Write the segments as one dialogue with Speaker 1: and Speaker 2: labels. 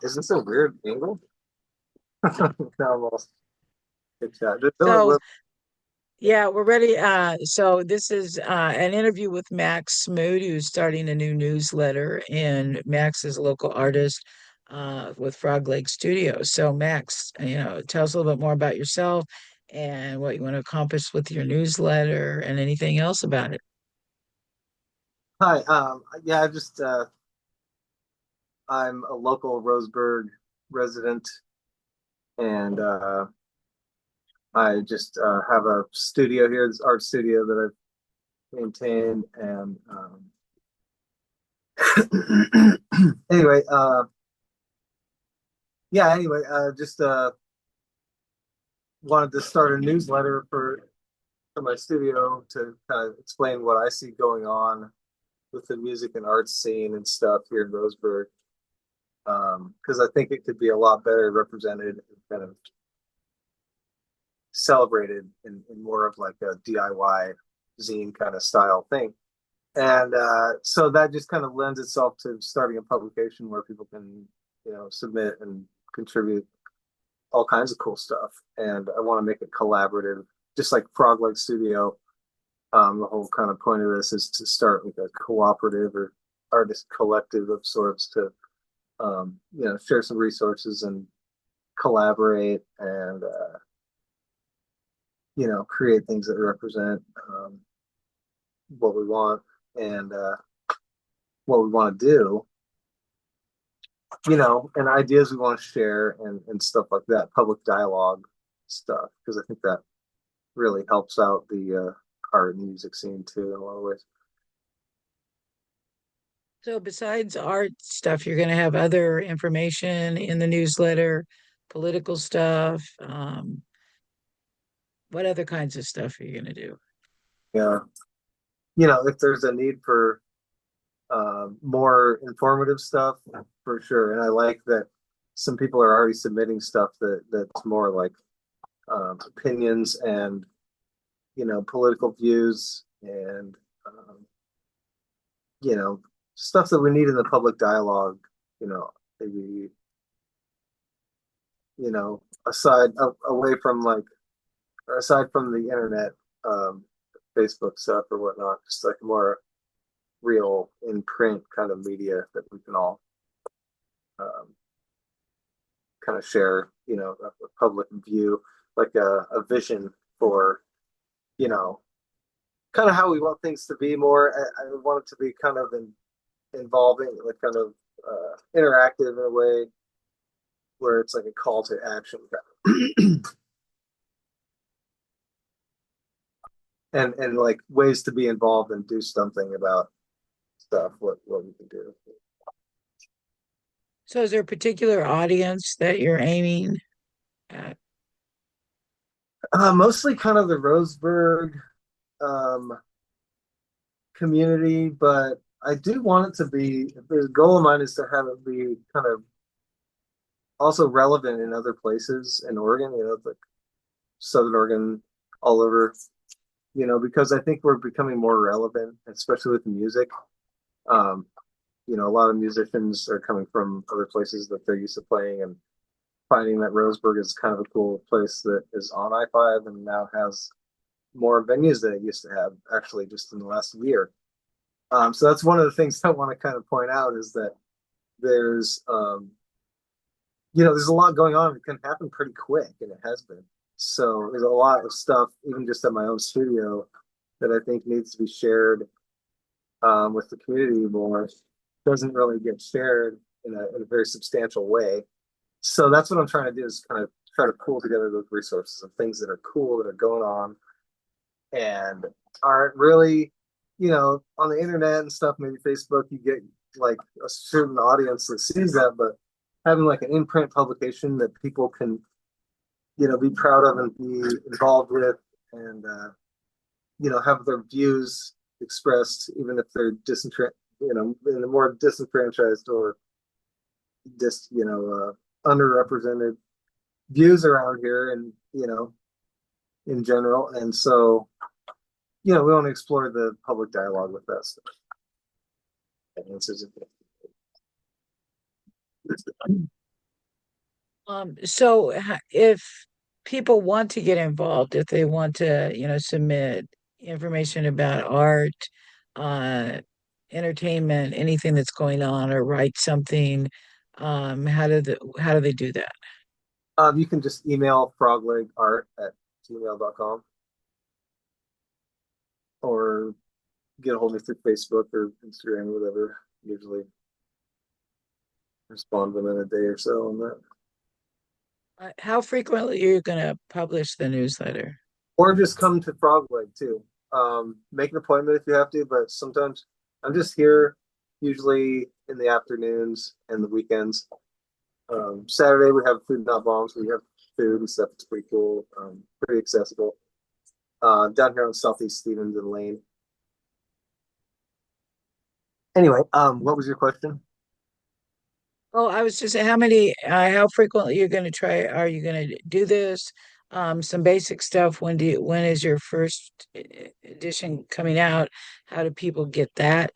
Speaker 1: Is this a weird angle? No, almost. Good chat.
Speaker 2: So, yeah, we're ready. So this is an interview with Max Smoot, who's starting a new newsletter, and Max is a local artist with Frogleg Studio. So, Max, tell us a little bit more about yourself and what you want to accomplish with your newsletter and anything else about it.
Speaker 1: Hi. Yeah, I'm a local Roseburg resident, and I just have a studio here, this art studio that I've maintained, and anyway, just wanted to start a newsletter for my studio to kind of explain what I see going on with the music and art scene and stuff here in Roseburg. Because I think it could be a lot better represented and kind of celebrated in more of like a DIY zine kind of style thing. And so that just kind of lends itself to starting a publication where people can, submit and contribute all kinds of cool stuff. And I want to make it collaborative, just like Frogleg Studio. The whole kind of point of this is to start with a cooperative or artist collective of sorts to, share some resources and collaborate and, create things that represent what we want and what we want to do, and ideas we want to share and stuff like that, public dialogue stuff, because I think that really helps out the art and music scene too in a lot of ways.
Speaker 2: So, besides art stuff, you're going to have other information in the newsletter, political stuff. What other kinds of stuff are you going to do?
Speaker 1: Yeah. If there's a need for more informative stuff, for sure. And I like that some people are already submitting stuff that's more like opinions and political views and you know stuff that we need in the public dialogue. Maybe aside away from like or aside from the internet, um, Facebook stuff or whatnot, just like more real in print kind of media that we can all um, kind of share, a public view, like a vision for, you know, kind of how we want things to be more. I want it to be kind of involving, like kind of interactive in a way where it's like a call to action and like ways to be involved and do something about stuff, what we can do.
Speaker 2: So, is there a particular audience that you're aiming at?
Speaker 1: Mostly kind of the Roseburg um, community, but I do want it to be the goal of mine is to have it be kind of also relevant in other places in Oregon, like Southern Oregon, all over, because I think we're becoming more relevant, especially with the music. Um, a lot of musicians are coming from other places that they're used to playing and finding that Roseburg is kind of a cool place that is on I-5 and now has more venues than it used to have, actually, just in the last year. So that's one of the things I want to kind of point out is that there's, there's a lot going on. It can happen pretty quick, and it has been. So there's a lot of stuff, even just at my own studio, that I think needs to be shared with the community more. Doesn't really get shared in a very substantial way. So that's what I'm trying to do is kind of try to pull together those resources of things that are cool that are going on and aren't really, on the internet and stuff, maybe Facebook, you get like a certain audience that sees that, but having like an in-print publication that people can, be proud of and be involved with and, have their views expressed, even if they're in the more disenfranchised or underrepresented views around here and, in general. And so, we want to explore the public dialogue with that stuff. That answers it.
Speaker 2: If people want to get involved, if they want to, submit information about art, uh, entertainment, anything that's going on, or write something, how do they do that?
Speaker 1: You can just email froglegart@gmail.com or get a hold of me through Facebook or Instagram or whatever. Usually respond within a day or so on that.
Speaker 2: How frequently are you going to publish the newsletter?
Speaker 1: Or just come to Frogleg too. Make an appointment if you have to, but sometimes I'm just here usually in the afternoons and the weekends. Saturday we have Food Not Bombs. We have food and stuff. It's pretty cool. Pretty accessible. Down here on Southeast Stevens and Lane. Anyway, what was your question?
Speaker 2: Oh, I was just how frequently you're going to try, are you going to do this? Some basic stuff. When is your first edition coming out? How do people get that?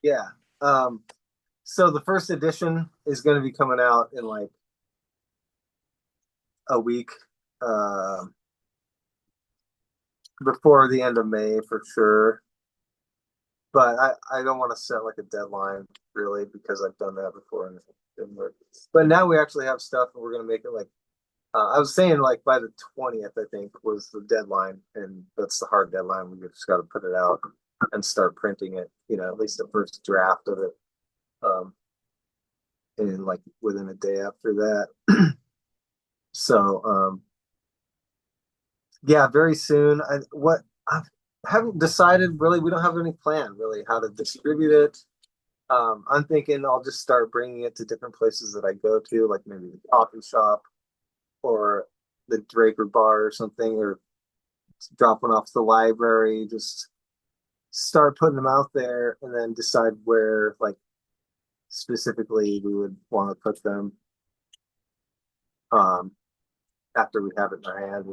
Speaker 1: Yeah. Um, so the first edition is going to be coming out in like a week, uh, before the end of May for sure. But I don't want to set like a deadline really because I've done that before and it didn't work. But now we actually have stuff and we're going to make it like I was saying like by the 20th, I think was the deadline, and that's the hard deadline. We just got to put it out and start printing it, at least the first draft of it. Um, and like within a day after that. So yeah, very soon. I haven't decided really. We don't have any plan really how to distribute it. I'm thinking I'll just start bringing it to different places that I go to, like maybe the coffee shop or the Draper bar or something, or drop one off the library. Just start putting them out there, and then decide where, like specifically, we would want to put them. Um, After we have it in our hand.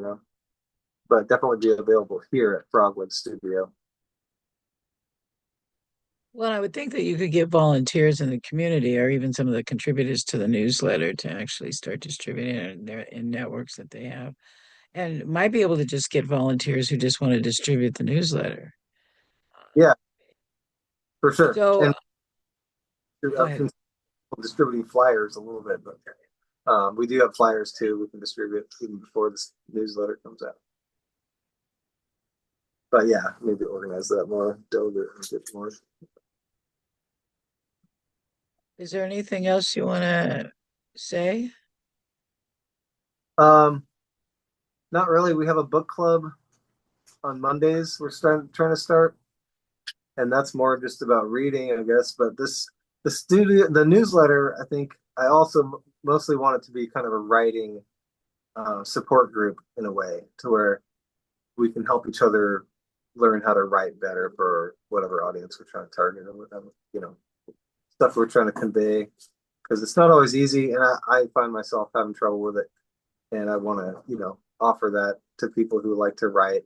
Speaker 1: But definitely be available here at Frogleg Studio.
Speaker 2: Well, I would think that you could get volunteers in the community or even some of the contributors to the newsletter to actually start distributing it in networks that they have. And might be able to just get volunteers who just want to distribute the newsletter.
Speaker 1: Yeah, for sure.
Speaker 2: So
Speaker 1: And
Speaker 2: go
Speaker 1: I've
Speaker 2: ahead.
Speaker 1: been distributing flyers a little bit, but we do have flyers too. We can distribute even before this newsletter comes out. But yeah, maybe organize that more, delegate and get more.
Speaker 2: Is there anything else you want to say?
Speaker 1: Um, Not really. We have a book club on Mondays. We're trying to start, and that's more just about reading, I guess. But the newsletter, I think I also mostly want it to be kind of a writing support group in a way, to where we can help each other learn how to write better for whatever audience we're trying to target or whatever, stuff we're trying to convey. Because it's not always easy, and I find myself having trouble with it, and I want to, offer that to people who like to write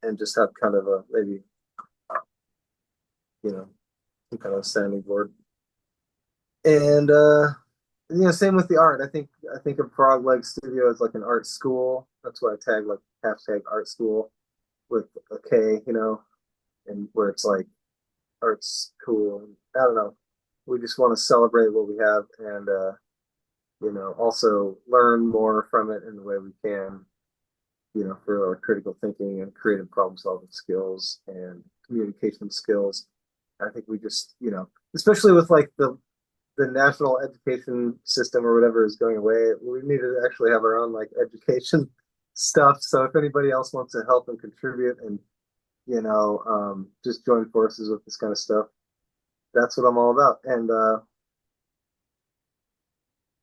Speaker 1: and just have kind of a maybe, some kind of sounding board. And same with the art. I think of Frogleg Studio as like an art school. That's why I tag like hashtag art school with a K, and where it's like art's cool. And I don't know. We just want to celebrate what we have and also learn more from it in the way we can, for our critical thinking and creative problem solving skills and communication skills. I think we just, especially with like the national education system or whatever is going away, we need to actually have our own like education stuff. So if anybody else wants to help and contribute and just join forces with this kind of stuff, that's what I'm all about. And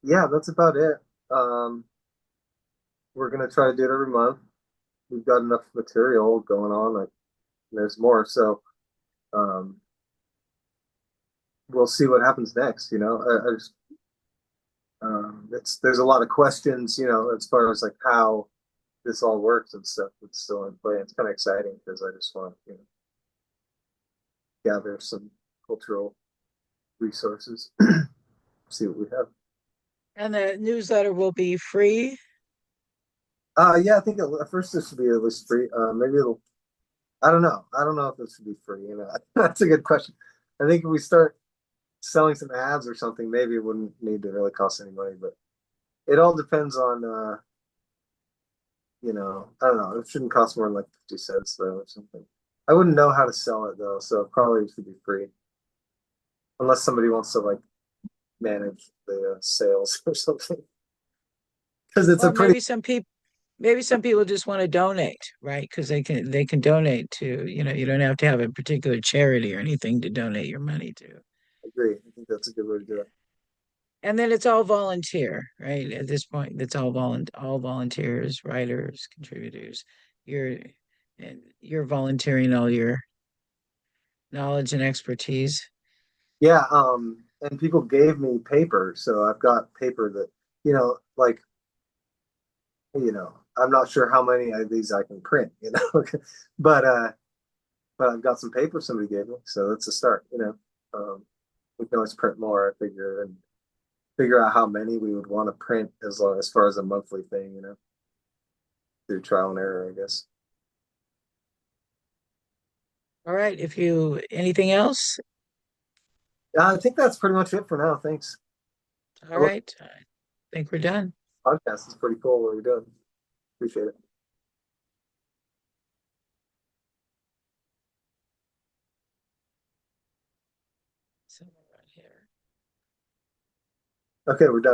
Speaker 1: yeah, that's about it. Um, we're gonna try to do it every month. We've got enough material going on, like there's more. So um, we'll see what happens next. I just there's a lot of questions, as far as like how this all works and stuff that's still in play. It's kind of exciting because I just want to, gather some cultural resources. see what we have.
Speaker 2: And the newsletter will be free.
Speaker 1: Yeah, I think at first this should be at least free. Maybe it'll. I don't know. I don't know if this should be free. You know, that's a good question. I think if we start selling some ads or something, maybe it wouldn't need to really cost any money. But it all depends on, I don't know. It shouldn't cost more than like 50 cents though, or something. I wouldn't know how to sell it though, so it probably should be free, unless somebody wants to like manage the sales or something. Because it's a
Speaker 2: Or
Speaker 1: pretty
Speaker 2: maybe some people just want to donate, right? Because they can donate to, you don't have to have a particular charity or anything to donate your money to.
Speaker 1: agree. I think that's a good way to do it.
Speaker 2: And then it's all volunteer, right? At this point, it's all volunteers, writers, contributors. You're and you're volunteering all your knowledge and expertise.
Speaker 1: Yeah, and people gave me paper, so I've got paper that, like, I'm not sure how many of these I can print, but but I've got some paper somebody gave me, so that's a start. We can always print more, I figure, and figure out how many we would want to print as far as a monthly thing, through trial and error, I guess.
Speaker 2: All right. If you anything else,
Speaker 1: I think that's pretty much it for now. Thanks.
Speaker 2: all
Speaker 1: I look
Speaker 2: right. I think we're done.
Speaker 1: podcast is pretty cool what you're doing. Appreciate it.
Speaker 2: Somewhere around here.
Speaker 1: Okay, we're done.